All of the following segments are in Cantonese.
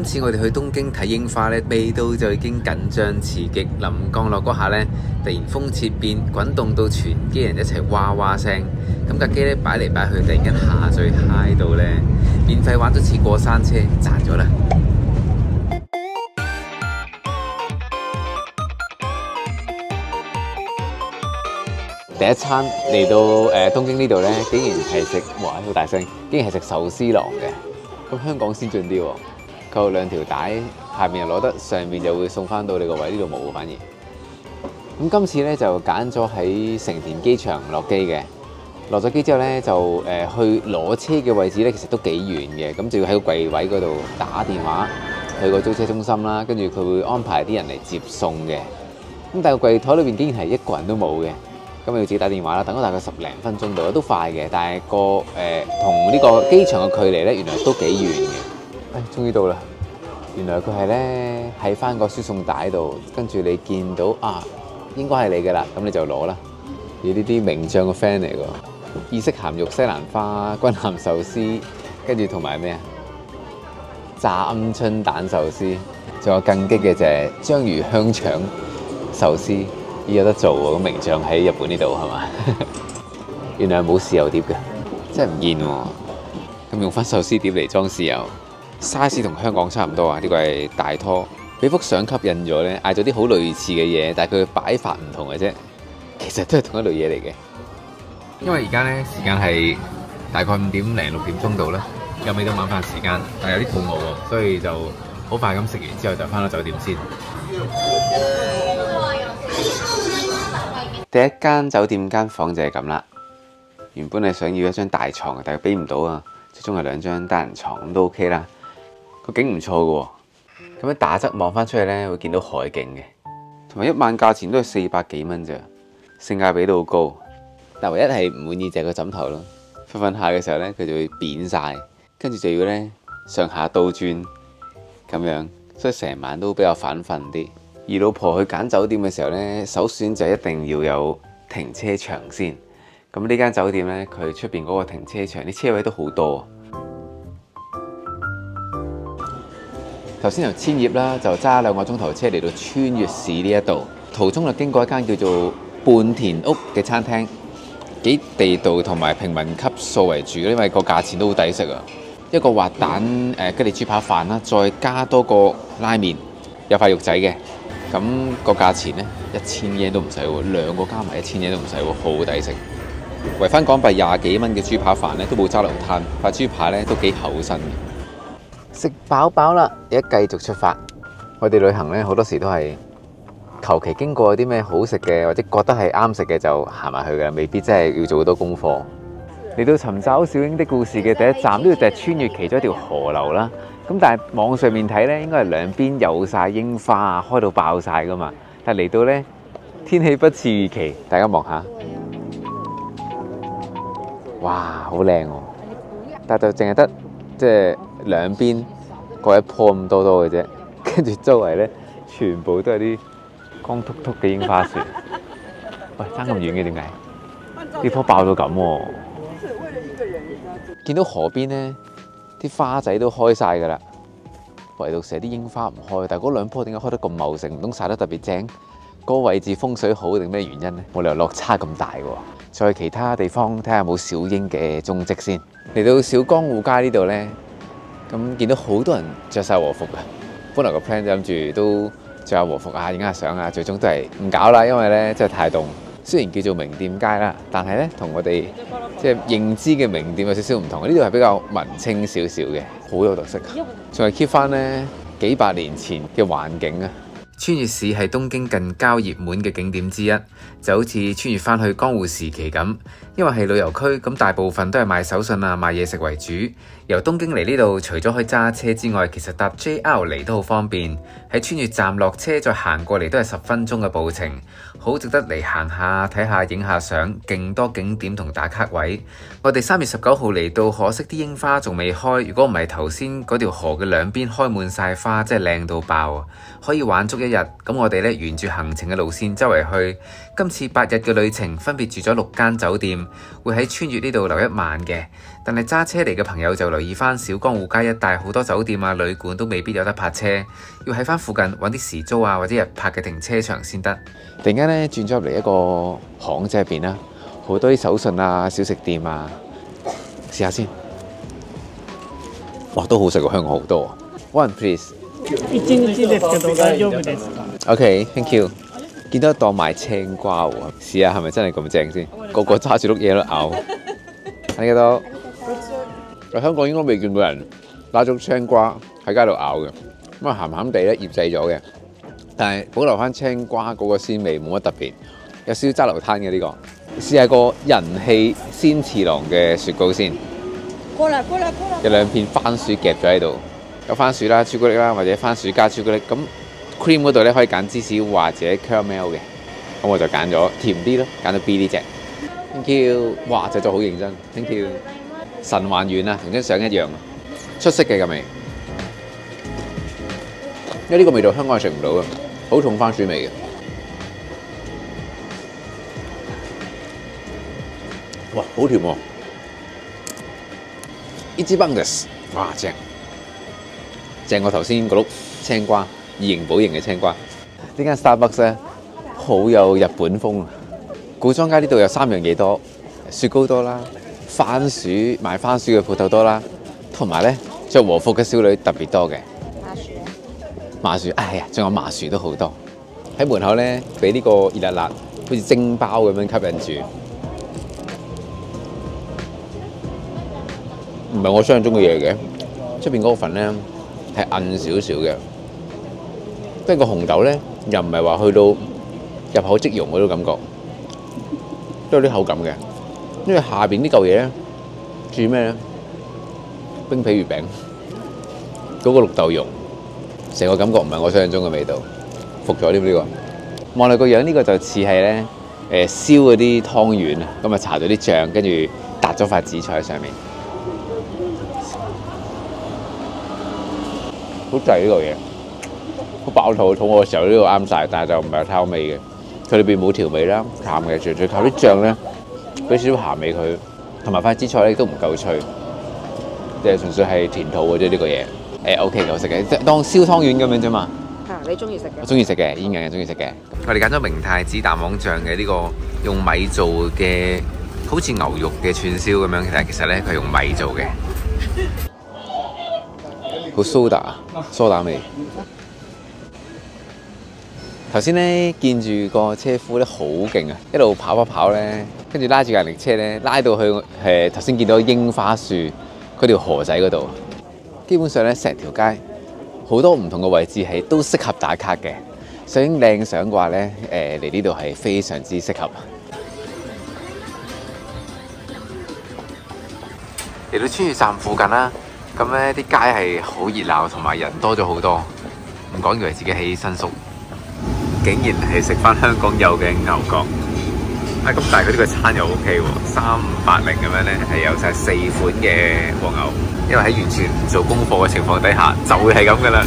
次我哋去東京睇櫻花呢，未到就已經緊張刺激，臨降落嗰下呢，突然風切變，滾動到全機人一齊哇哇聲，咁架機呢擺嚟擺去，突然間下墜嗨到呢，免費玩咗次過山車，賺咗啦！第一餐嚟到東京呢度呢，竟然係食，哇好大聲，竟然係食壽司郎嘅。咁香港先進啲喎，扣兩條帶，下面又攞得，上面就會送翻到你個位，呢度冇反而。咁今次呢，就揀咗喺成田機場落機嘅，落咗機之後呢，就去攞車嘅位置呢，其實都幾遠嘅，咁就要喺個櫃位嗰度打電話去個租車中心啦，跟住佢會安排啲人嚟接送嘅。咁但係個櫃枱裏邊竟然係一個人都冇嘅。咁要自己打電話啦，等咗大概10零分鐘度，都快嘅。但係個同呢個機場嘅距離咧，原來都幾遠嘅。終於到啦！原來佢係咧喺翻個輸送帶度，跟住你見到啊，應該係你嘅啦，咁你就攞啦。而呢啲名將嘅 friend 嚟㗎，意式鹹肉西蘭花、軍艦壽司，跟住同埋咩啊？炸鵪鶉蛋壽司，仲有更激嘅就係章魚香腸壽司。有得做喎，咁名將喺日本呢度係嘛？原來係冇豉油碟嘅，真係唔見喎。咁用翻壽司碟嚟裝豉油 ，size 同香港差唔多啊。呢個係大拖，俾幅相吸引咗咧，嗌咗啲好類似嘅嘢，但係佢擺法唔同嘅啫。其實都係同一類嘢嚟嘅。因為而家咧時間係大概5點零6點鐘度啦，又未到晚飯時間，但係有啲肚餓喎，所以就好快咁食完之後就翻到酒店先。第一間酒店間房就係咁啦，原本係想要一張大床嘅，但係俾唔到啊，最終係2張單人床，咁都 OK 啦。個景唔錯嘅喎，咁樣打側望翻出去呢，會見到海景嘅，同埋一晚價錢都係400幾蚊咋，性價比都好高。但唯一係唔滿意就係個枕頭咯，瞓下嘅時候呢，佢就會扁晒，跟住就要呢上下倒轉咁樣，所以成晚都比較反瞓啲。而老婆去揀酒店嘅時候呢，首選就一定要有停車場先。咁呢間酒店呢，佢出邊嗰個停車場啲車位都好多。頭先由千葉啦，就揸2個鐘頭車嚟到川越市呢一度，途中就經過一間叫做半田屋嘅餐廳，幾地道同埋平民級數為主，因為個價錢都好抵食啊！一個滑蛋吉列豬扒飯啦，再加多個拉麵，有塊肉仔嘅。咁個價錢呢，1000 yen 都唔使喎，2個加埋1000 yen都唔使喎，好抵食。圍翻港幣20幾蚊嘅豬扒飯呢，都冇揸流攤，塊豬扒呢都幾厚身嘅。食飽飽啦，而家繼續出發。我哋旅行呢，好多時都係求其經過啲咩好食嘅，或者覺得係啱食嘅就行埋去嘅，未必真係要做好多功課。嚟到尋找小櫻的故事嘅第一站，呢度就係穿越其中一條河流啦。咁但係網上面睇呢，應該係兩邊有晒櫻花啊，開到爆晒噶嘛。但係嚟到呢，天氣不似預期，大家望下，哇，好靚喎！但係就淨係得即係兩邊各一棵咁多嘅啫，跟住周圍呢，全部都係啲光禿禿嘅櫻花樹。喂，爭咁遠嘅點解？呢棵爆到咁喎！見到河邊呢，啲花仔都開晒㗎啦，唯獨成啲櫻花唔開。但係嗰2棵點解開得咁茂盛？唔通曬得特別正？嗰個位置風水好定咩原因呢？冇理由落差咁大喎。再去其他地方睇下有冇小櫻嘅蹤跡先。嚟到小江戶街呢度呢，咁見到好多人着晒和服㗎。本來個 plan 就諗住都着下和服啊，影下相啊，最終都係唔搞啦，因為呢真係太凍。雖然叫做名店街啦，但係呢同我哋即係認知嘅名店有少少唔同。呢度係比較文青少少嘅，好有特色，仲係 keep 翻呢幾百年前嘅環境啊！川越市係東京近郊熱門嘅景點之一，就好似穿越翻去江戶時期咁。因為係旅遊區，咁大部分都係賣手信啊、賣嘢食為主。由東京嚟呢度，除咗可以揸車之外，其實搭 JR 嚟都好方便。喺川越站落車，再行過嚟都係10分鐘嘅步程，好值得嚟行下、睇下、影下相，勁多景點同打卡位。我哋3月19號嚟到，可惜啲櫻花仲未開。如果唔係頭先嗰條河嘅兩邊開滿晒花，真係靚到爆，可以玩足一一日，咁我哋咧沿住行程嘅路線周圍去。今次8日嘅旅程，分別住咗6間酒店，會喺川越呢度留1晚嘅。但係揸車嚟嘅朋友就留意翻，小江戶街一帶好多酒店啊、旅館都未必有得泊車，要喺翻附近揾啲時租啊或者日泊嘅停車場先得。突然間咧轉咗入嚟一個巷仔入邊啦，好多啲手信啊、小食店啊，試下先。哇，都好食過香港好多。One please。OK, thank you。見到一檔賣青瓜喎，試下係咪真係咁正先？個個揸住碌嘢都咬。睇得到？喺香港應該未見到人攞咗青瓜喺街度咬嘅，咁啊鹹鹹地咧醃製咗嘅，但係保留翻青瓜嗰個鮮味，冇乜特別，有少少揸流灘嘅呢個。試下個人氣鮮次郎嘅雪糕先。有2片番薯夾咗喺度，有番薯啦、朱古力啦，或者番薯加朱古力。咁 cream 嗰度咧可以揀芝士或者 caramel 嘅，咁我就揀咗甜啲咯，揀咗 B 呢隻。Thank you。哇，製作好認真。Thank you。神還原啊，同張相一樣，出色嘅咁味。因為呢個味道香港係食唔到嘅，好重番薯味嘅。哇，好甜喎！一支棒です，哇正過頭先嗰碌青瓜，以形補形嘅青瓜。呢間 Starbucks 咧好有日本風啊！古裝街呢度有3樣嘢多，雪糕多啦，番薯賣番薯嘅鋪頭多啦，同埋咧着和服嘅少女特別多嘅。麻薯，哎呀，仲有麻薯都好多。喺門口咧俾呢個熱辣辣，好似蒸包咁樣吸引住。唔係我想象中嘅嘢嘅，出邊嗰個粉咧係韌少少嘅，即係個紅豆咧又唔係話去到入口即溶嗰種感覺，都有啲口感嘅。因為下邊呢嚿嘢咧煮咩咧？冰皮月餅嗰個綠豆蓉，成個感覺唔係我想象中嘅味道，服咗呢個。望落個樣呢個就似係咧燒嗰啲湯圓啊，咁啊搽咗啲醬，跟住搭咗塊紫菜喺上面。好滯呢個嘢，好爆肚，肚餓嘅時候呢個啱晒，但係就唔係太有味嘅。佢裏邊冇調味啦，鹹嘅，純粹靠啲醬咧，俾少少鹹味佢，同埋塊紫菜咧都唔夠脆，即係純粹係填肚嘅啫呢個嘢。OK 嘅，好食嘅，即係當燒湯圓咁樣啫嘛。係，你中意食嘅？我中意食嘅，煙韌人中意食嘅。我哋揀咗明太子蛋黃醬嘅呢個用米做嘅，好似牛肉嘅串燒咁樣，但係其實咧佢係用米做嘅。好蘇打味。頭先咧見住個車夫咧好勁啊，一路跑咧，跟住拉住架人力車咧，拉到去頭先見到櫻花樹嗰條河仔嗰度。基本上咧成條街好多唔同嘅位置係都適合打卡嘅。想影靚相嘅話咧，嚟呢度係非常之適合。嚟到川越站附近啦。咁咧啲街係好熱鬧，同埋人多咗好多。唔講以為自己喺新宿，竟然係食翻香港有嘅牛角。咁但係佢呢個餐又 OK 喎，3580咁樣咧係有晒4款嘅和牛。因為喺完全唔做功課嘅情況底下，就會係咁噶啦。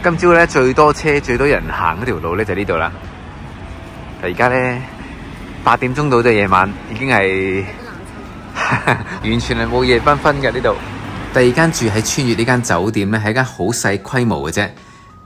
今朝咧最多車、最多人行嗰條路咧就呢度啦。而家咧8點鐘到，就夜晚已經係完全係冇夜繽紛嘅呢度。第二間住喺川越呢間酒店咧，係一間好細規模嘅啫。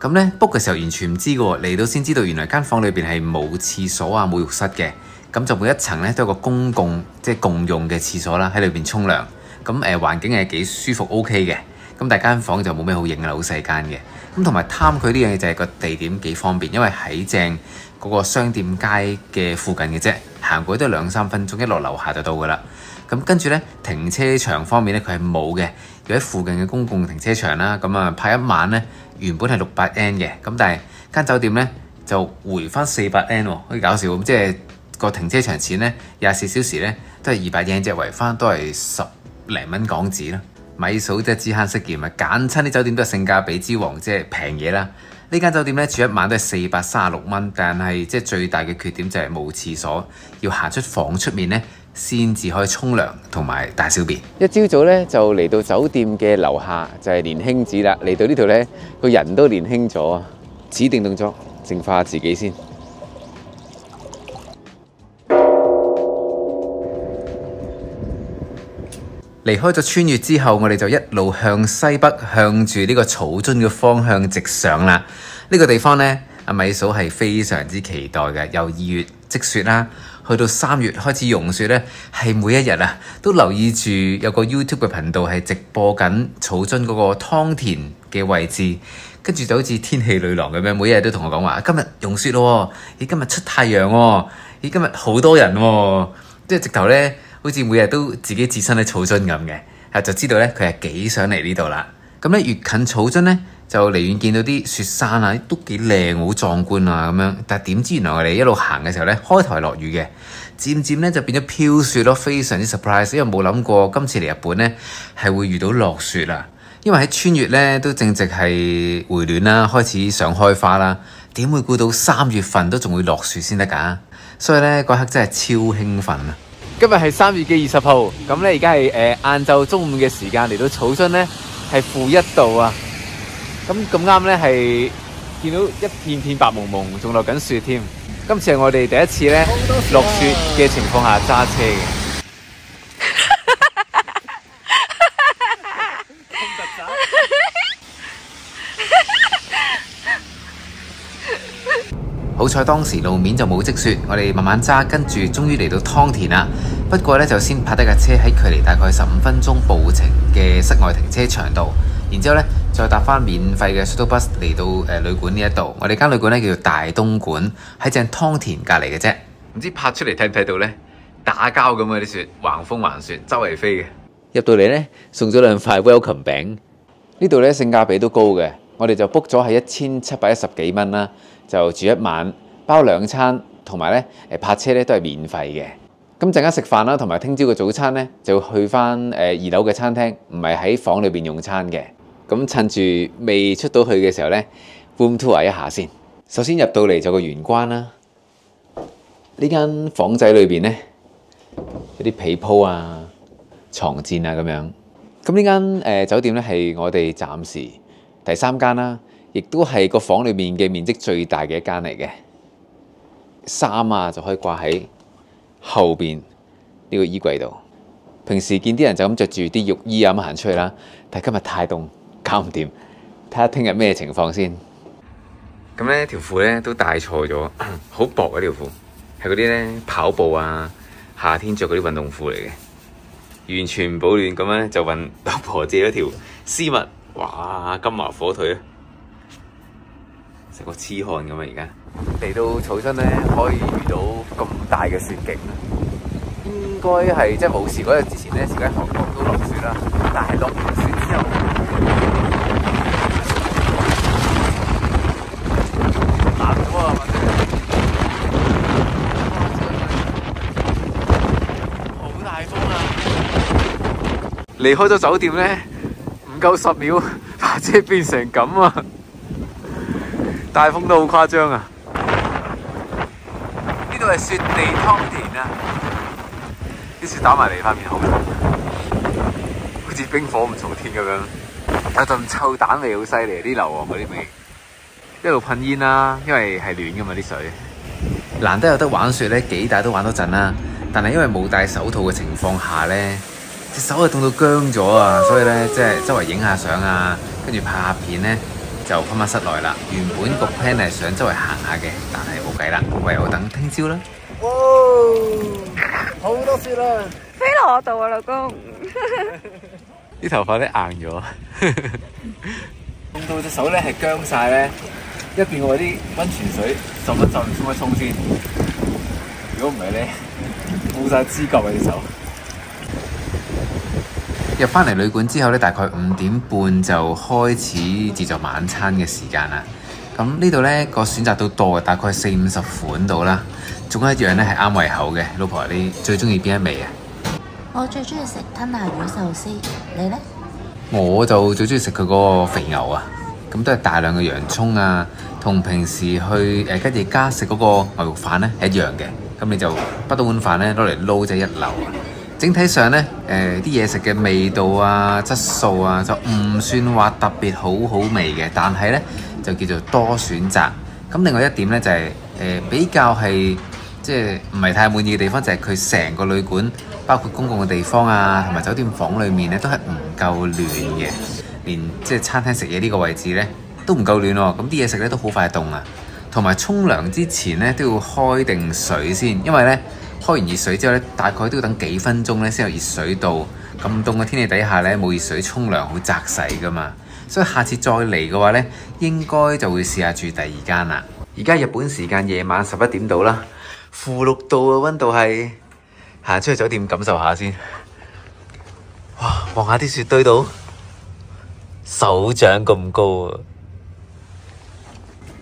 咁咧 book 嘅時候完全唔知嘅喎，嚟到先知道原來間房裏邊係冇廁所啊、冇浴室嘅。咁就每一層咧都有個公共即係共用嘅廁所啦，喺裏邊沖涼。咁環境係幾舒服 OK 嘅。咁但係間房就冇咩好影啦，好細間嘅。咁同埋貪佢呢樣嘢就係個地點幾方便，因為喺正嗰個商店街嘅附近嘅啫，行過都2-3分鐘，一落樓下就到噶啦。咁跟住咧停車場方面咧佢係冇嘅，要喺附近嘅公共停車場啦。咁啊派一晚咧原本係600 yen 嘅，咁但係間酒店咧就回翻400 yen 喎，好似搞笑咁，即係個停車場錢咧24小時咧都係200 yen 啫，回翻都係10零蚊港紙啦。米數即係知慳識儉啊，揀親啲酒店都係性價比之王，即係平嘢啦。呢間酒店咧住一晚都係436蚊，但係即係最大嘅缺點就係冇廁所，要行出房出面咧先至可以沖涼同埋大小便。一朝早咧就嚟到酒店嘅樓下就係年輕寺啦，嚟到呢度咧個人都年輕咗啊！指定動作，淨化下自己先。離開咗川越之後，我哋就一路向西北，向住呢個草津嘅方向直上啦。呢個地方呢，阿米嫂係非常之期待嘅。由2月積雪啦，去到3月開始融雪呢，係每一日啊都留意住有個 YouTube 嘅頻道係直播緊草津嗰個湯田嘅位置，跟住就好似天氣女郎咁樣，每一日都同我講話：今日融雪咯，咦今日出太陽喎，咦今日好多人喎，即係直頭呢。好似每日都自己置身喺草津咁嘅，就知道咧佢係幾想嚟呢度啦。咁咧越近草津咧，就離遠見到啲雪山啊，都幾靚，好壯觀啊咁樣。但係點知原來我哋一路行嘅時候咧，開頭係落雨嘅，漸漸咧就變咗飄雪咯，非常之 surprise， 因為冇諗過今次嚟日本咧係會遇到落雪啊。因為喺川越咧都正值係回暖啦，開始想開花啦，點會估到3月份都仲會落雪先得㗎？所以咧嗰刻真係超興奮啊！今日係3月嘅20號，咁咧而家係晏晝中午嘅時間嚟到草津咧係-1度啊！咁啱咧係見到一片片白蒙蒙，仲落緊雪添。今次係我哋第一次咧落雪嘅情況下揸車嘅。好彩當時路面就冇積雪，我哋慢慢揸，跟住終於嚟到湯田啦。不過咧就先泊低架車喺距離大概15分鐘步程嘅室外停車場度，然之後咧再搭翻免費嘅 shuttle bus 嚟到旅館呢一度。我哋間旅館咧叫做大東館，喺正湯田隔離嘅啫。唔知拍出嚟睇唔睇到咧？打交咁嘅啲雪，橫風橫雪，周圍飛嘅。入到嚟咧送咗2塊 welcome 餅，呢度咧性價比都高嘅。我哋就 book 咗係1710幾蚊啦。就住一晚，包2餐，同埋咧泊車咧都係免費嘅。咁陣間食飯啦，同埋聽朝嘅早餐咧就去翻2樓嘅餐廳，唔係喺房裏邊用餐嘅。咁趁住未出到去嘅時候咧 ，room tour 一下先。首先入到嚟就個玄關啦。呢間房仔裏邊咧有啲被鋪啊、床墊啊咁樣。咁呢間酒店咧係我哋暫時第3間啦。亦都係個房裏面嘅面積最大嘅一間嚟嘅，衫啊就可以掛喺後邊呢個衣櫃度。平時見啲人就咁着住啲浴衣啊咁行出去啦，但係今日太凍，搞唔掂。睇下聽日咩情況先。咁呢條褲咧都戴錯咗，好薄啊條褲，係嗰啲咧跑步啊夏天着嗰啲運動褲嚟嘅，完全唔保暖。咁咧就問老婆借咗條絲襪，哇金華火腿啊！成個痴漢咁啊！而家嚟到草津咧，可以遇到咁大嘅雪景，應該係即係冇事嗰日之前咧，時間韓國都落雪啦。但係落完雪之後，冷咗啊！好大風啊！離開咗酒店咧，唔夠10秒，把車變成咁啊！大風都好誇張啊！呢度係雪地湯田啊！啲雪打埋嚟塊面好痛，好似冰火五重天咁樣，有陣臭蛋味好犀利，啲硫磺嗰啲味，一路噴煙啦，因為係暖噶嘛啲水。難得有得玩雪咧，幾大都玩多陣啦。但係因為冇戴手套嘅情況下咧，隻手係凍到僵咗啊！所以咧，即係周圍影下相啊，跟住拍下片咧。就翻返室內啦。原本個 plan 係想周圍行下嘅，但係冇計啦，唯有等聽朝啦。哇！好多雪啦！飛落我度啊，老公！啲頭髮咧硬咗，凍到隻手咧係僵晒咧，一邊我啲溫泉水浸一浸，沖一沖先。如果唔係咧，冇晒知覺啊隻手。入翻嚟旅館之後咧，大概5點半就開始自助晚餐嘅時間啦。咁呢度咧個選擇都多嘅，大概40-50款到啦。仲有一樣咧係啱胃口嘅。老婆，你最中意邊一味啊？我最中意食吞拿魚壽司，你咧？我就最中意食佢嗰個肥牛啊！咁都係大量嘅洋葱啊，同平時去吉野家食嗰個牛肉飯咧係一樣嘅。咁你就不到碗飯咧攞嚟撈就一流啊！整體上咧啲嘢食嘅味道啊、質素啊就唔算話特別好味嘅，但係咧就叫做多選擇。咁另外一點咧就係、比較係即係唔係太滿意嘅地方，就係佢成個旅館包括公共嘅地方啊，同埋酒店房裡面咧都係唔夠暖嘅，連即係餐廳食嘢呢個位置咧都唔夠暖喎。咁啲嘢食咧都好快凍啊，同埋沖涼之前咧都要開定水先，因為咧開完熱水之後咧大概都要等幾分鐘咧先有熱水到。咁凍嘅天氣底下咧冇熱水沖涼好擲洗噶嘛，所以下次再嚟嘅話咧應該就會試下住第二間啦。而家日本時間夜晚11點到啦，-6度嘅溫度係，行出去酒店感受下先。哇！望下啲雪堆到手掌咁高啊，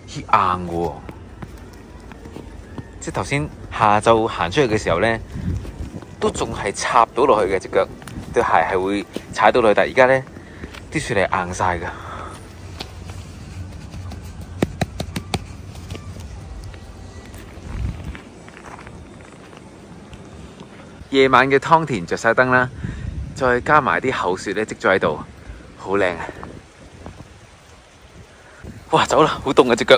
硬嘅喎。即係頭先下晝行出去嘅時候呢，都仲係插到落去嘅隻腳，對鞋係會踩到落去，但係而家呢啲雪係硬晒㗎。夜晚嘅湯田着晒燈啦，再加埋啲厚雪咧積咗喺度，好靚啊！哇，走啦，好凍啊隻腳，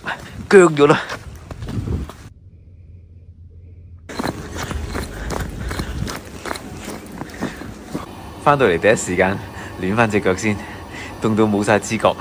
僵咗啦！返到嚟第一時間暖返隻腳先，凍到冇晒知覺。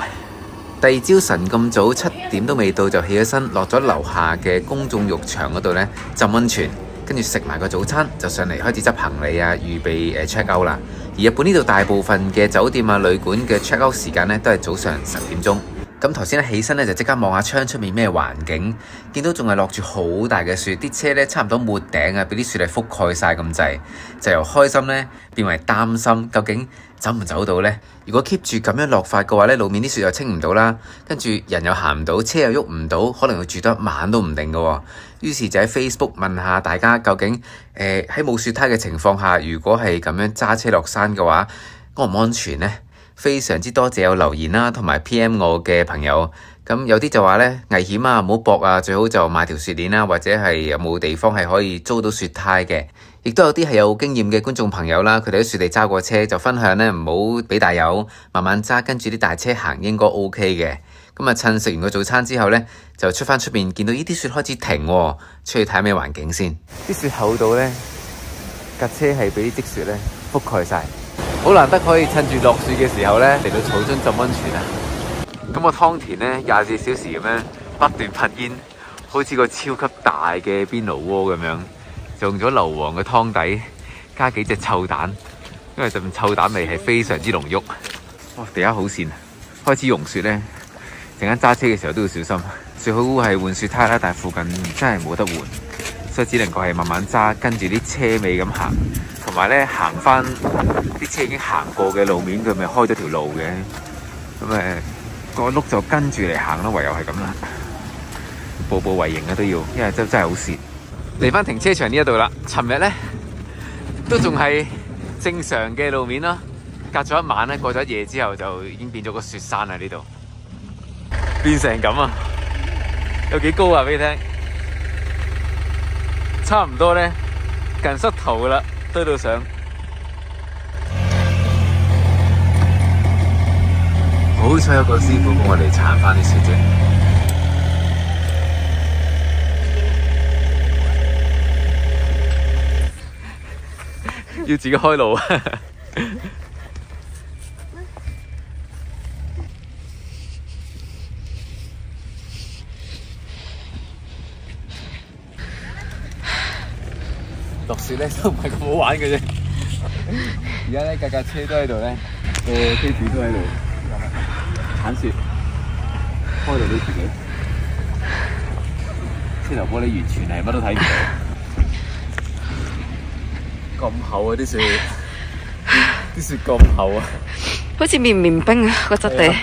第二朝晨咁早7點都未到就起咗身，落咗樓下嘅公眾浴場嗰度咧浸溫泉。跟住食埋個早餐就上嚟開始執行李啊，預備check out 啦。而日本呢度大部分嘅酒店啊、旅館嘅 check out 時間呢，都係早上10點鐘。咁頭先咧起身咧就即刻望下窗出面咩環境，見到仲係落住好大嘅雪，啲車咧差唔多沒頂啊，俾啲雪嚟覆蓋晒咁滯，就由開心咧變為擔心，究竟走唔走到呢？如果 keep 住咁樣落法嘅話咧，路面啲雪又清唔到啦，跟住人又行唔到，車又喐唔到，可能要住多一晚都唔定嘅喎。於是就喺 Facebook 問下大家，究竟喺冇雪胎嘅情況下，如果係咁樣揸車落山嘅話，安唔安全呢？非常之多謝有留言啦，同埋 PM 我嘅朋友。咁有啲就話呢，危險啊，唔好搏啊，最好就買條雪鏈啦，或者係有冇地方係可以租到雪胎嘅。亦都有啲係有經驗嘅觀眾朋友啦，佢哋喺雪地揸過車就分享呢，唔好俾大油，慢慢揸，跟住啲大車行應該 OK 嘅。咁啊，趁食完個早餐之後呢，就出返出面，見到呢啲雪開始停喎，出去睇下咩環境先。啲雪厚到呢，架車係俾啲積雪呢覆蓋晒。好難得可以趁住落雪嘅時候呢，嚟到草津浸溫泉啊！咁個湯田呢，24小時咁樣不斷噴煙，好似個超級大嘅邊爐鍋咁樣，用咗硫磺嘅湯底加幾隻臭蛋，因為陣臭蛋味係非常之濃郁。哇！地下好跣，開始融雪呢，陣間揸車嘅時候都要小心，最好係換雪胎啦，但係附近真係冇得換，所以只能夠係慢慢揸，跟住啲車尾咁行。同埋咧行翻啲車已經行過嘅路面，佢咪開咗條路嘅，咁個轆就跟住嚟行咯，唯有係咁啦，步步為營啊都要，因為真係好蝕。嚟翻停車場呢一度啦，尋日咧都仲係正常嘅路面咯，隔咗一晚咧，過咗一夜之後就已經變咗個雪山啦呢度，變成咁啊！有幾高啊？俾你聽，差唔多咧近膝頭噶啦。堆到上，好彩有個師傅幫我哋鏟翻啲雪啫。要自己開路啊！落雪咧都唔係咁好玩嘅啫，而家咧架車都喺度咧，機主都喺度鏟雪，開到呢條嘅車頭玻璃完全係乜都睇唔到，咁厚啊啲雪，啲雪咁厚啊，好似綿冰啊個質地。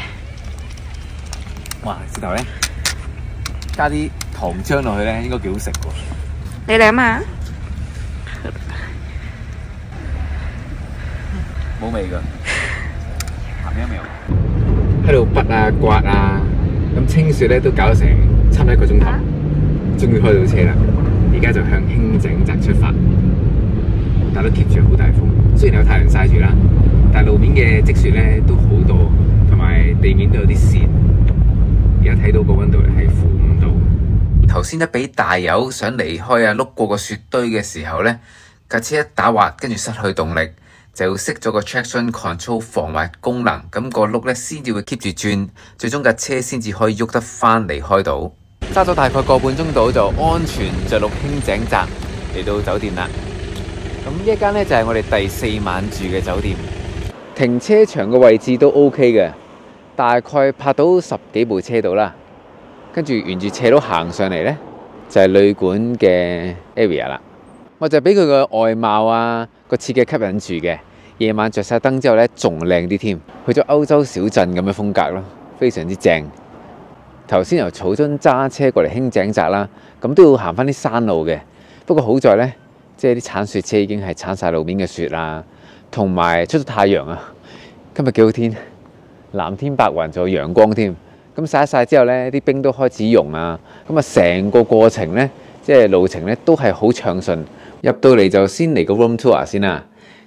哇！雪頭咧加啲糖漿落去咧，應該幾好食喎。你嚟啊嘛？冇味㗎，鹹一味。喺度筆啊、刮啊，咁清雪咧都搞成差唔多1個鐘頭，終於開到車啦。而家就向輕井澤出發，但都 keep 住好大風，雖然有太陽曬住啦，但路面嘅積雪咧都好多，同埋地面都有啲跣。而家睇到個溫度咧係-5度。頭先一俾大油想離開啊，碌過個雪堆嘅時候咧，架車一打滑，跟住失去動力，就要熄咗個 traction control 防滑功能，咁個轆咧先至會 keep 住轉，最終架車先至可以喐得翻離開到。揸咗大概個半鐘度就安全着陸輕井澤嚟到酒店啦。咁呢一間咧就係我哋第4晚住嘅酒店，停車場嘅位置都 OK 嘅，大概泊到10幾部車度啦。跟住沿住斜路行上嚟呢，就係旅館嘅 area 啦。我就俾佢個外貌啊個設計吸引住嘅，夜晚着晒燈之後呢，仲靚啲添，去咗歐洲小鎮咁嘅風格咯，非常之正。頭先由草津揸車過嚟輕井澤啦，咁都要行翻啲山路嘅。不過好在呢，即係啲鏟雪車已經係鏟晒路面嘅雪啦，同埋出咗太陽啊！今日幾好天，藍天白雲，仲有陽光添。咁曬一曬之後呢，啲冰都開始溶啊！咁啊，成個過程呢，即係路程呢，都係好暢順。入到嚟就先嚟個 room tour 先啦。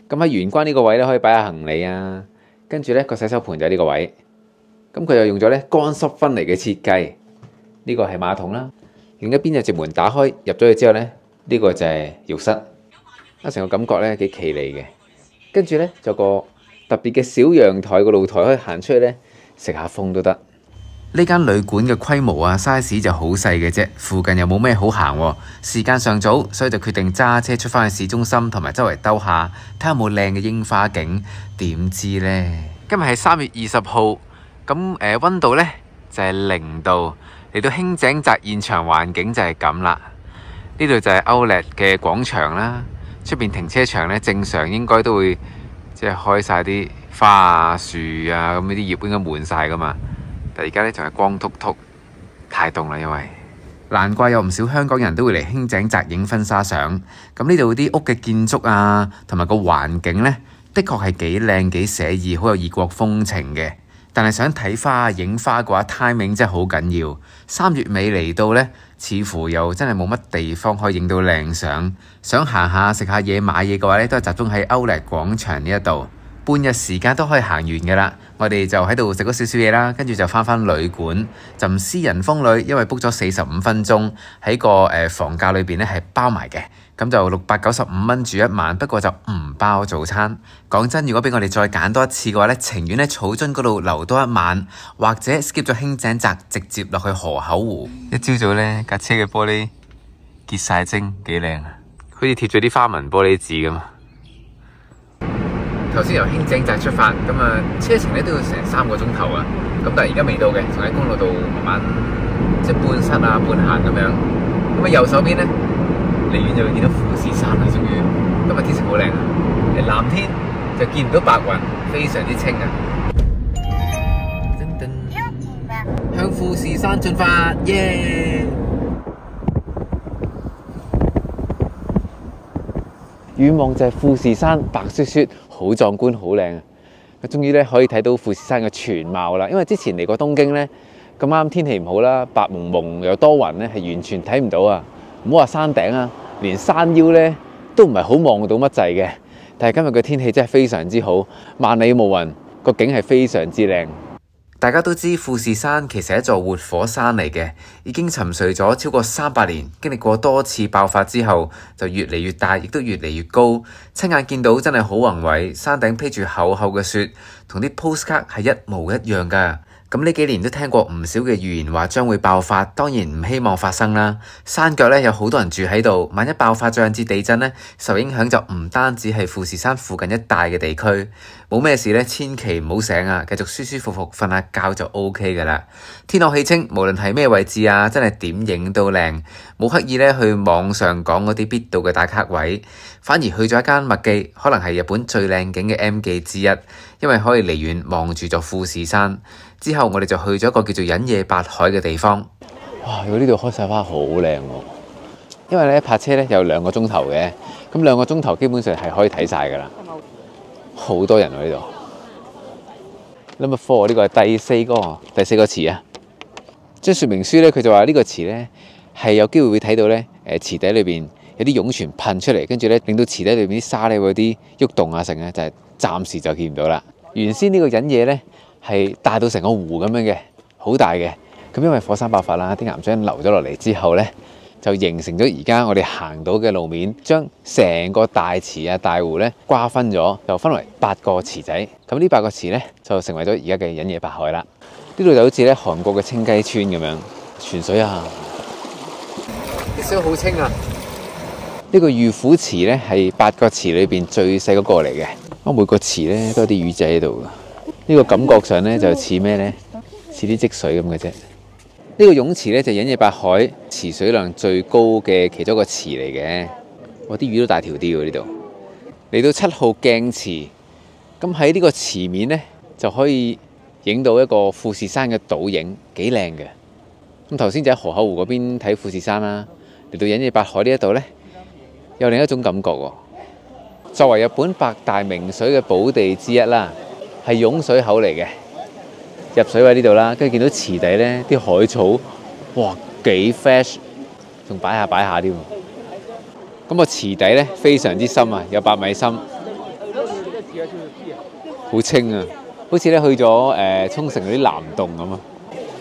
咁喺玄關呢個位咧，可以擺下行李啊。跟住呢個洗手盆就喺呢個位。咁佢又用咗呢乾濕分離嘅設計。呢個係馬桶啦。另一邊有隻門打開，入咗去之後呢，呢個就係浴室。成個感覺呢幾企理嘅。跟住呢，就有個特別嘅小陽台，個露台可以行出去呢，食下風都得。呢間旅館嘅規模啊 size 就好細嘅啫，附近又冇咩好行喎，時間尚早，所以就決定揸車出返去市中心同埋周圍兜下，睇下有冇靚嘅櫻花景。點知呢？今日係3月20號，咁溫度呢就係0度，嚟到輕井澤現場環境就係咁啦。呢度就係 Outlet 嘅廣場啦，出邊停車場呢，正常應該都會即係開晒啲花啊樹啊，咁呢啲葉應該滿晒噶嘛。但而家呢，仲係光禿禿，太凍啦，因為難怪有唔少香港人都會嚟輕井澤影婚紗相。咁呢度啲屋嘅建築啊，同埋個環境呢，的確係幾靚幾寫意，好有異國風情嘅。但係想睇花影花嘅話 ，timing 真係好緊要。3月尾嚟到呢，似乎又真係冇乜地方可以影到靚相。想行下食下嘢買嘢嘅話呢，都係集中喺Outlet廣場呢一度。半日時間都可以行完㗎啦，我哋就喺度食咗少少嘢啦，跟住就返旅館，浸私人風呂，因為 book 咗45分鐘，喺個房價裏邊咧係包埋嘅，咁就695蚊住1晚，不過就唔包早餐。講真，如果俾我哋再揀多一次嘅話咧，情願喺草津嗰度留多1晚，或者 skip 咗輕井澤，直接落去河口湖。一朝早呢，架車嘅玻璃結晒晶，幾靚啊，好似貼咗啲花紋玻璃紙咁。頭先由輕井澤出發，咁啊車程咧都要成3個鐘頭啊，咁但係而家未到嘅，仲喺公路度慢慢即係半塞啊半行咁樣。咁啊右手邊咧離遠就會見到富士山啦，終於今日天色好靚啊，藍天就見唔到白雲，非常之清啊！噔噔，向富士山進發，耶！遠望就係富士山，白雪雪，好壯觀，好靚啊！終於咧可以睇到富士山嘅全貌啦。因為之前嚟過東京咧，咁啱天氣唔好啦，白蒙蒙又多雲咧，係完全睇唔到啊！唔好話山頂啊，連山腰咧都唔係好望到乜滯嘅。但係今日嘅天氣真係非常之好，萬里無雲，個景係非常之靚。大家都知富士山其實係一座活火山嚟嘅，已經沉睡咗超過300年，經歷過多次爆發之後，就越嚟越大，亦都越嚟越高。親眼見到真係好宏偉，山頂披住厚厚嘅雪，同啲 postcard 係一模一樣㗎。咁呢幾年都聽過唔少嘅預言話將會爆發，當然唔希望發生啦。山腳咧有好多人住喺度，萬一爆發再引致地震咧，受影響就唔單止係富士山附近一帶嘅地區。冇咩事咧，千祈唔好醒啊，繼續舒舒服服瞓下覺就 OK 㗎啦。天朗氣清，無論係咩位置啊，真係點影都靚。冇刻意咧去網上講嗰啲必到嘅打卡位，反而去咗一間麥記，可能係日本最靚景嘅 M 記之一，因為可以離遠望住座富士山。之後我哋就去咗一個叫做忍野八海嘅地方。哇！如果呢度開晒花好靚喎，因為咧泊車咧有2個鐘頭嘅，咁2個鐘頭基本上係可以睇晒㗎啦。好多人喎呢度， Number 4呢個係第四個池啊。張說明書咧，佢就話呢個池咧係有機會會睇到咧，池底裏邊有啲湧泉噴出嚟，跟住咧令到池底裏邊啲沙咧會有啲喐動啊，成啊，就係暫時就見唔到啦。原先呢個隱野咧係大到成個湖咁樣嘅，好大嘅。咁因為火山爆發啦，啲岩漿流咗落嚟之後咧，就形成咗而家我哋行到嘅路面，將成個大池啊大湖咧瓜分咗，就分為8個池仔。咁呢8個池咧就成為咗而家嘅隱野八海啦。呢度就好似咧韓國嘅清雞川咁樣，泉水啊，啲水好清啊！呢個玉虎池咧係8個池裏邊最細嗰個嚟嘅。每個池咧都有啲魚仔喺度。呢個感覺上咧就似咩咧？似啲積水咁嘅啫。呢個湧池咧就隱野八海池水量最高嘅其中一個池嚟嘅。哇！啲魚都大條啲喎呢度。嚟到7號鏡池，咁喺呢個池面咧就可以影到一個富士山嘅倒影，幾靚嘅。咁頭先就喺河口湖嗰邊睇富士山啦，嚟到隱野八海呢一度呢，有另一種感覺喎。作為日本8大名水嘅寶地之一啦，係湧水口嚟嘅。入水位呢度啦，跟住見到池底呢啲海草，哇幾 fresh， 仲擺下添。咁個池底呢，非常之深啊，有8米深，好清啊！好似咧去咗沖繩嗰啲藍洞咁啊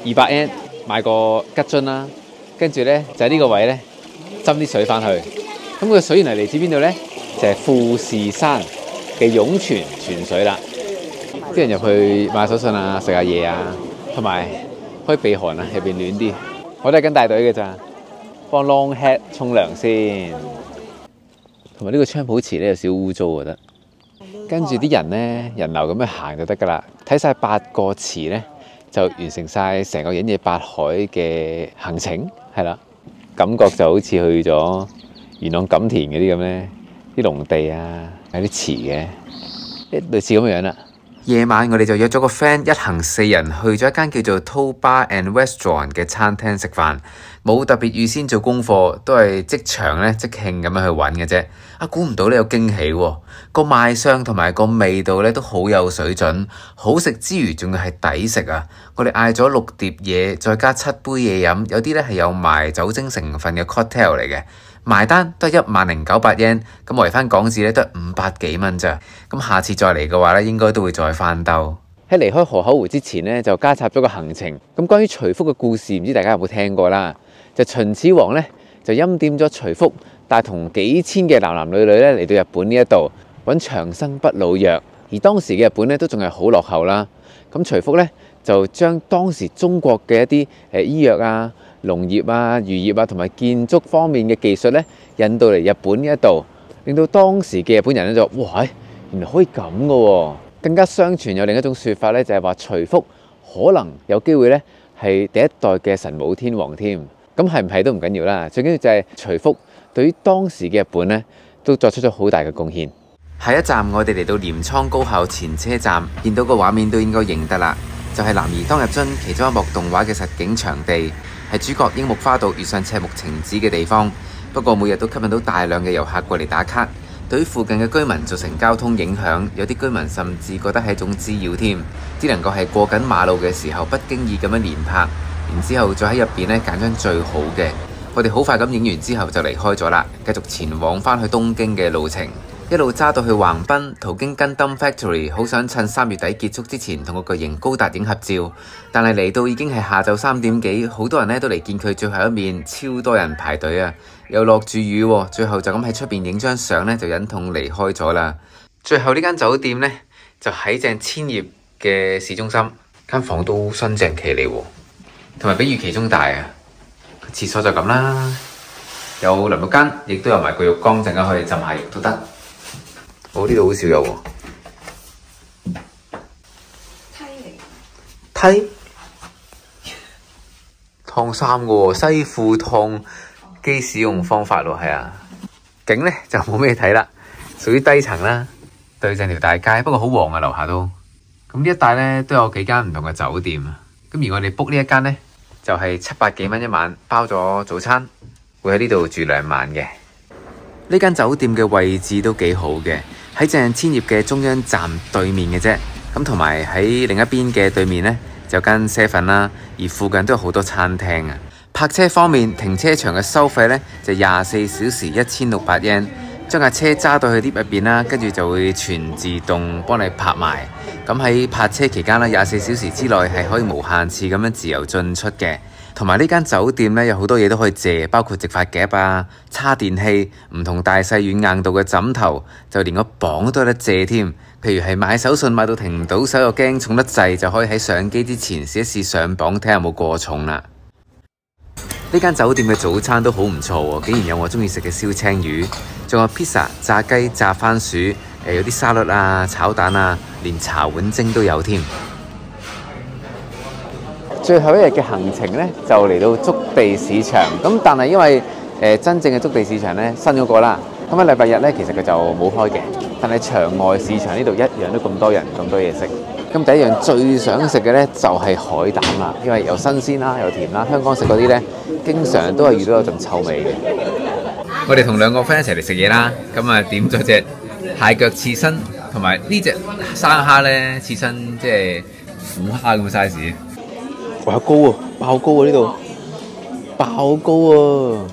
，200 yen 買個吉樽啦，跟住咧就喺呢個位咧斟啲水翻去。咁個水源係嚟自邊度咧？就係富士山嘅湧泉泉水啦。啲人入去買手信啊，食下嘢啊，同埋可以避寒啊，入邊暖啲。我都係跟大隊嘅咋，幫 Long Head 沖涼先。同埋呢個槍浦池咧有少少污糟，我覺得。跟住啲人呢，人流咁樣行就得噶啦。睇晒8個池呢，就完成晒成個隱野八海嘅行程，係啦。感覺就好似去咗元朗錦田嗰啲咁呢，啲農地啊，有啲池嘅，類似咁樣啦。夜晚我哋就約咗個 friend 一行4人去咗一間叫做 Toe Bar and Restaurant 嘅餐廳食飯，冇特別預先做功課，都係即場咧即興咁樣去揾嘅啫。估唔到咧有驚喜喎，個賣相同埋個味道咧都好有水準，好食之餘仲要係抵食啊！我哋嗌咗6碟嘢，再加7杯嘢飲，有啲咧係有埋酒精成分嘅 cocktail 嚟嘅。埋單都係10900 yen， 咁圍翻港紙咧都係500幾蚊咋。咁下次再嚟嘅話咧，應該都會再翻兜。喺離開河口湖之前呢，就加插咗個行程。咁關於徐福嘅故事，唔知大家有冇聽過啦？就秦始皇呢，就欽點咗徐福，帶同幾千嘅男男女女咧嚟到日本呢一度揾長生不老藥。而當時嘅日本咧都仲係好落後啦。咁徐福呢，就將當時中國嘅一啲醫藥啊、農業啊、漁業啊同埋建築方面嘅技術咧引到嚟日本呢一度，令到當時嘅日本人咧就哇，原來可以咁嘅喎！更加相傳有另一種説法咧，就係話徐福可能有機會咧係第一代嘅神武天皇添。咁係唔係都唔緊要啦，最緊要就係徐福對於當時嘅日本咧都作出咗好大嘅貢獻。下一站我哋嚟到鎌倉高校前車站，見到個畫面都應該認得啦，就係男兒當入樽其中一幕動畫嘅實景場地，係主角櫻木花道遇上赤木晴子嘅地方。不過每日都吸引到大量嘅遊客過嚟打卡，對於附近嘅居民造成交通影響，有啲居民甚至覺得係一種滋擾添，只能夠係過緊馬路嘅時候不經意咁樣連拍，然之後再喺入邊咧揀張最好嘅。我哋好快咁影完之後就離開咗啦，繼續前往返去東京嘅路程。一路揸到去橫濱，途經 Gundam Factory， 好想趁3月底結束之前同個巨型高達影合照，但係嚟到已經係下晝3點幾，好多人咧都嚟見佢最後一面，超多人排隊啊！又落住雨，最後就咁喺出邊影張相咧，就忍痛離開咗啦。最後呢間酒店呢，就喺正千葉嘅市中心，間房都新淨企理，同埋比預期中大啊！廁所就咁啦，有淋浴間，亦都有埋個浴缸，陣間可以浸下浴都得。我呢度好少有喎，梯燙衫嘅喎，西褲燙機使用方法喎，係啊。景呢就冇咩睇啦，屬於低層啦，對正條大街，不過好旺啊樓下都。咁呢一帶呢都有幾間唔同嘅酒店啊。咁而我哋 book 呢一間呢，就係700幾蚊一晚，包咗早餐，會喺呢度住2晚嘅。呢間酒店嘅位置都幾好嘅。喺正千葉嘅中央站對面嘅啫，咁同埋喺另一邊嘅對面呢，就有間 7 啦，而附近都有好多餐廳啊。泊車方面，停車場嘅收費呢，就24小時1600 yen， 將架車揸到去 lift 入邊啦，跟住就會全自動幫你泊埋。咁喺泊車期間呢，24小時之內係可以無限次咁樣自由進出嘅。同埋呢間酒店呢，有好多嘢都可以借，包括直髮夾啊、叉電器、唔同大細軟硬度嘅枕頭，就連個磅都有得借添。譬如係買手信買到停唔到手又驚重得滯，就可以喺上機之前試一試上磅睇下有冇過重啦。呢間酒店嘅早餐都好唔錯喎，竟然有我中意食嘅燒青魚，仲有 pizza、炸雞、炸番薯，有啲沙律啊、炒蛋啊，連茶碗蒸都有添。最後一日嘅行程呢，就嚟到築地市場，咁但係因為真正嘅築地市場呢，新嗰個啦，咁喺禮拜日呢，其實佢就冇開嘅，但係場外市場呢度一樣都咁多人咁多嘢食。咁第一樣最想食嘅呢，就係海膽啦，因為又新鮮啦又甜啦，香港食嗰啲呢，經常都係遇到有陣臭味嘅。我哋同兩個 friend 一齊嚟食嘢啦，咁啊點咗隻蟹腳刺身，同埋呢隻生蝦呢，刺身即係虎蝦咁嘅 size。哇，高啊，爆高啊呢度，爆高啊！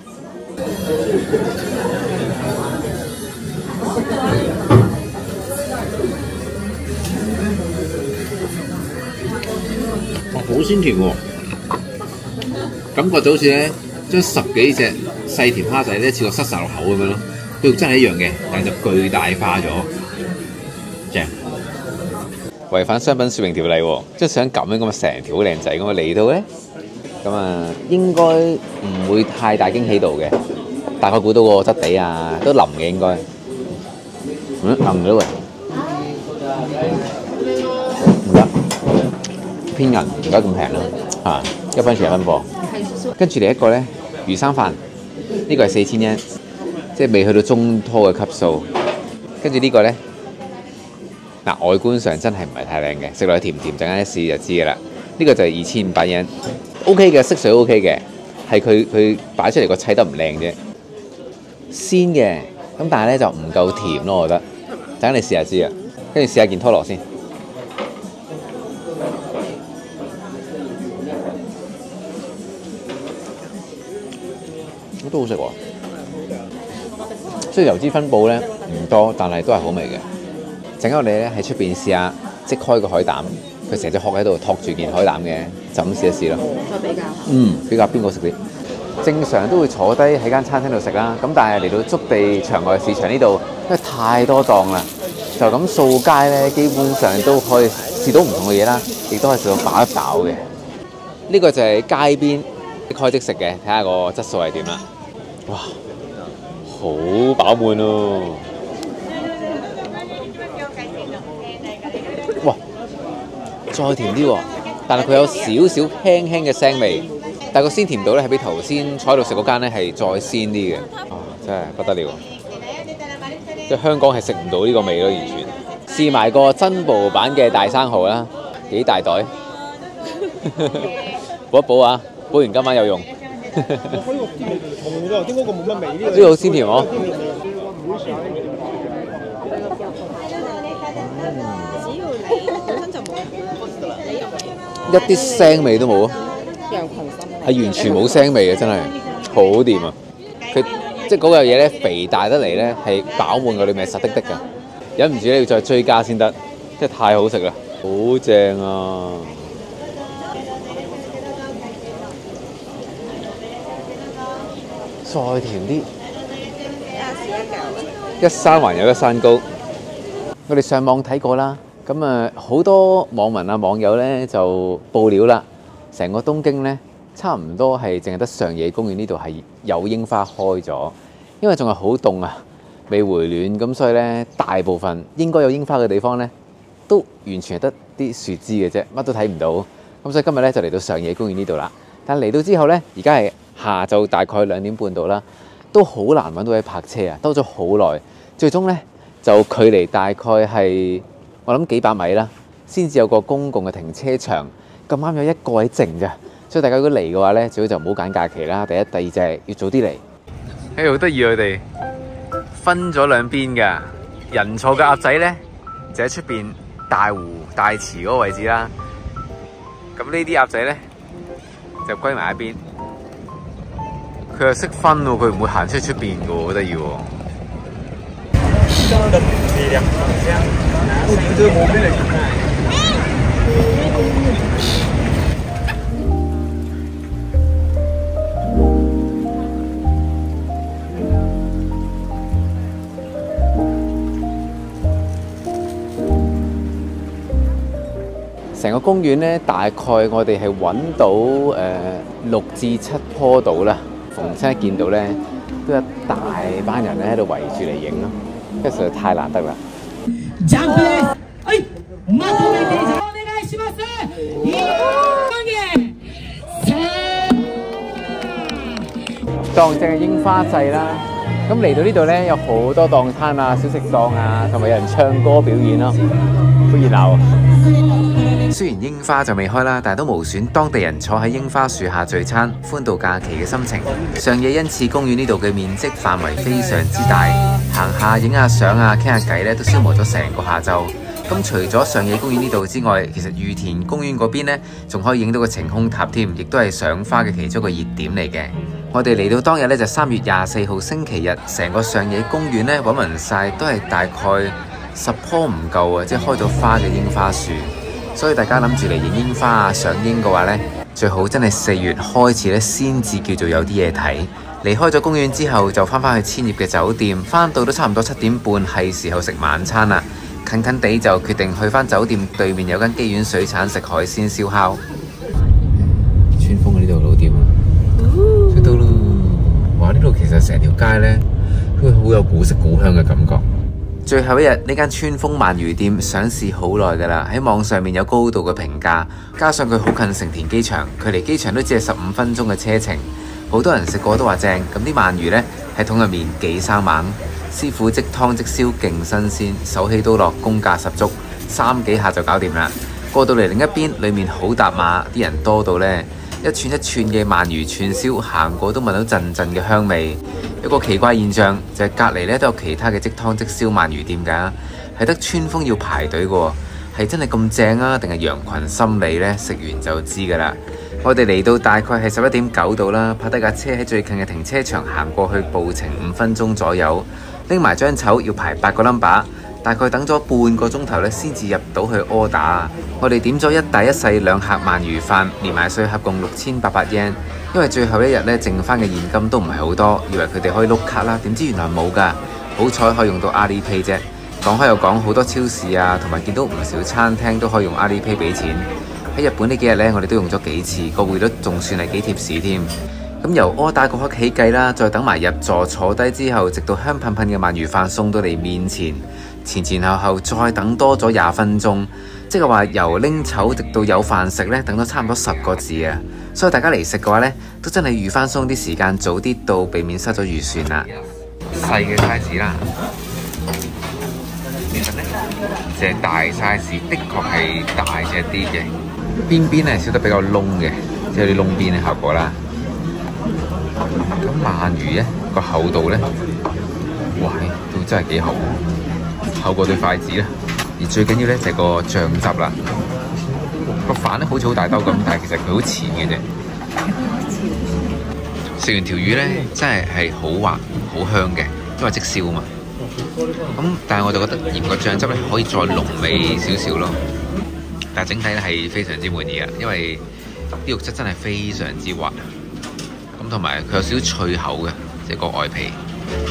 哇，好鮮甜喎，感覺就好似咧將10幾隻細甜蝦仔咧，似個塞晒落口咁樣咯，都真係一樣嘅，但係就巨大化咗，正。違反商品說明條例喎，即係想咁樣咁啊，成條好靚仔咁啊嚟到咧，咁啊應該唔會太大驚喜度嘅，大概估到個質地啊都腍嘅應該，腍咗喎，唔得偏銀，唔得咁平啦嚇，1分錢1分貨。跟住嚟一個咧魚生飯，呢個係4000 yen，即係未去到中拖嘅級數。跟住呢個咧。嗱，外觀上真係唔係太靚嘅，食落去甜唔甜，陣間一試就知㗎啦。呢個就係2500 yen，OK 嘅，色水 OK 嘅，係佢擺出嚟個砌得唔靚啫，鮮嘅，咁但係咧就唔夠甜咯，我覺得。陣間你試下知啊，跟住試下件拖羅先，都好食喎。雖然油脂分佈咧唔多，但係都係好味嘅。陣間我哋咧喺出邊試下即開個海膽，佢成隻殼喺度托住件海膽嘅，就咁試一試咯。再比較下。比較邊個食啲？正常都會坐低喺間餐廳度食啦，咁但係嚟到築地場外市場呢度，因為太多檔啦，就咁掃街咧，基本上都可以試到唔同嘅嘢啦，亦都可以食到飽一飽嘅。呢個就係街邊即開即食嘅，睇下個質素係點啦。哇，好飽滿咯！哇，再甜啲喎，但係佢有少少輕輕嘅腥味，但係個鮮甜度咧係比頭先坐喺度食嗰間咧係再鮮啲嘅，真係不得了！即係香港係食唔到呢個味咯，完全。試埋個珍寶版嘅大生蠔啦，幾大袋，補一補啊，補完今晚有用。呢個好鮮甜喎。一啲腥味都冇啊！係完全冇腥味嘅，真係好掂啊！佢即係嗰個嘢咧，肥大得嚟咧，係飽滿個裏面係實的的㗎，忍唔住咧要再追加先得，即係太好食啦，好正啊！再甜啲，一山還有一山高。我哋上網睇過啦。咁啊，好多網民啊、網友咧就報料啦，成個東京咧差唔多係淨係得上野公園呢度係有櫻花開咗，因為仲係好凍啊，未回暖，咁所以咧大部分應該有櫻花嘅地方咧都完全係得啲樹枝嘅啫，乜都睇唔到。咁所以今日咧就嚟到上野公園呢度啦。但嚟到之後咧，而家係下晝大概2點半到啦，都好難揾到位泊車啊，兜咗好耐，最終咧就距離大概係我諗幾百米啦，先至有個公共嘅停車場，咁啱有一個位靜嘅，所以大家如果嚟嘅話咧，最好就唔好揀假期啦。第一、第二就係要早啲嚟。好得意佢哋分咗兩邊㗎，人坐嘅鴨仔咧就喺出邊大湖大池嗰個位置啦。咁呢啲鴨仔咧就歸埋一邊。佢又識分喎，佢唔會行出邊嘅喎，好得意喎。成個公園咧，大概我哋係揾到6至7棵度啦。逢親一見到咧，都有一大班人咧喺度圍住嚟影咯，因為實在太難得啦。當正係櫻花季啦，咁嚟到呢度咧有好多檔攤啊、小食檔啊，同埋有人唱歌表演咯，好熱鬧啊！雖然櫻花就未開啦，但係都無損當地人坐喺櫻花樹下聚餐、歡度假期嘅心情。上野恩賜公園呢度嘅面積範圍非常之大，行下影下相啊、傾下偈咧，都消磨咗成個下晝。咁除咗上野公園呢度之外，其實御田公園嗰邊呢，仲可以影到個晴空塔添，亦都係賞花嘅其中一個熱點嚟嘅。我哋嚟到當日呢，就3月24號星期日，成個上野公園呢，揾勻晒都係大概10棵唔夠啊，即係開咗花嘅櫻花樹。所以大家諗住嚟影櫻花啊、賞櫻嘅話呢，最好真係4月開始呢先至叫做有啲嘢睇。離開咗公園之後，就翻返去千葉嘅酒店，翻到都差唔多7點半，係時候食晚餐啦。近近地就決定去翻酒店對面有間基苑水產食海鮮燒烤。川風呢度老店啊，出到咯！哇，呢度其實成條街呢，佢好有古色古香嘅感覺。最後一日，呢間川風鰻魚店上市好耐㗎啦，喺網上面有高度嘅評價，加上佢好近成田機場，距離機場都只係15分鐘嘅車程。好多人食過都話正，咁啲鰻魚呢，喺桶入面幾生猛，師傅即湯即燒，勁新鮮，手起刀落，功架十足，3幾下就搞掂啦。過到嚟另一邊，裡面好搭馬，啲人多到呢，一串一串嘅鰻魚串燒，行過都聞到陣陣嘅香味。有個奇怪現象就係隔離咧都有其他嘅即湯即燒鰻魚店㗎，係得川風要排隊嘅喎，係真係咁正啊？定係羊群心理呢？食完就知㗎啦。我哋嚟到大概係11點9度啦，泊低架車喺最近嘅停車場行過去，步程5分鐘左右，拎埋張籌要排8個 number， 大概等咗半個鐘頭咧先至入到去 order。我哋點咗一大一細2客鰻魚飯，連埋稅合共6800 yen。因為最後一日咧，剩翻嘅現金都唔係好多，以為佢哋可以碌卡啦，點知原來冇㗎。好彩可以用到 Alipay 啫。講開又講，好多超市啊，同埋見到唔少餐廳都可以用 Alipay 俾錢。喺日本呢幾日呢，我哋都用咗幾次，個匯率仲算係幾貼士添。咁由order嗰刻起計啦，再等埋入座坐低之後，直到香噴噴嘅鰻魚飯送到嚟面前，前後後再等多咗20分鐘，即係話由拎籌直到有飯食呢，等咗差唔多10個字啊！所以大家嚟食嘅話呢，都真係預翻鬆啲時間，早啲到，避免失咗預算啦。細嘅 size 啦，其實呢，隻大 size 的確係大隻啲嘅，邊邊係燒得比較燶嘅，即係啲燶邊嘅效果啦。咁鰻魚呢個厚度呢，哇，都真係幾厚，厚過對筷子啦。而最緊要呢，就係個醬汁啦。個飯咧好似好大兜咁，但係其實佢好淺嘅啫。食完條魚咧，真係好滑好香嘅，因為即燒嘛。咁但係我就覺得鹽個醬汁咧可以再濃味少少咯。但係整體咧係非常之滿意嘅，因為啲肉質真係非常之滑。咁同埋佢有少少脆口嘅，即係個外皮。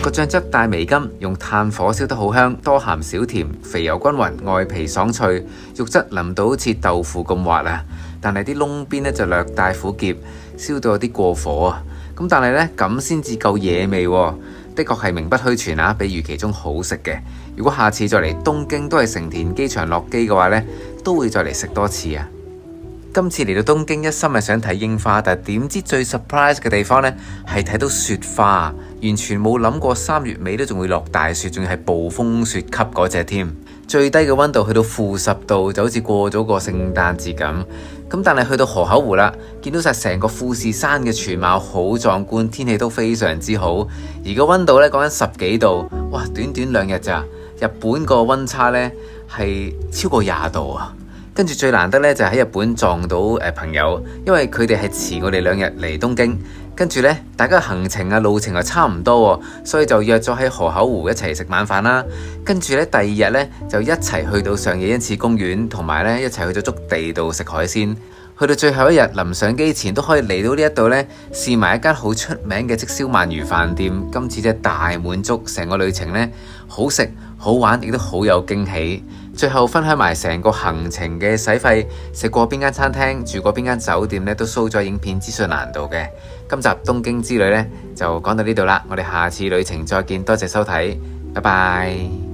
個醬汁帶微甘，用炭火燒得好香，多鹹少甜，肥油均勻，外皮爽脆，肉質腍到好似豆腐咁滑啊！但係啲窿邊呢就略帶苦澀，燒到有啲過火啊！咁但係呢，咁先至夠野味喎，的確係名不虛傳啊，比預期中好食嘅。如果下次再嚟東京都係成田機場落機嘅話呢，都會再嚟食多次啊！今次嚟到東京，一心係想睇櫻花，但係點知最 surprise 嘅地方呢，係睇到雪花，完全冇諗過3月尾都仲會落大雪，仲要係暴風雪級嗰隻添。最低嘅溫度去到-10度，就好似過咗個聖誕節咁。咁但係去到河口湖啦，見到晒成個富士山嘅全貌，好壯觀，天氣都非常之好。而個溫度呢，講緊10幾度，哇！短短2日咋，日本個溫差呢，係超過20度啊！跟住最難得呢，就喺日本撞到朋友，因為佢哋係遲我哋2日嚟東京，跟住呢，大家行程啊路程又差唔多喎，所以就約咗喺河口湖一齊食晚飯啦。跟住呢，第2日呢，就一齊去到上野恩賜公園，同埋呢一齊去咗築地度食海鮮。去到最後一日臨上機前都可以嚟到呢一度呢，試埋一間好出名嘅即燒鰻魚飯店。今次真係大滿足，成個旅程呢，好食好玩，亦都好有驚喜。最後分享埋成個行程嘅使費，食過邊間餐廳，住過邊間酒店呢，都 show 咗影片資訊欄度嘅。今集東京之旅呢，就講到呢度啦，我哋下次旅程再見，多謝收睇，拜拜。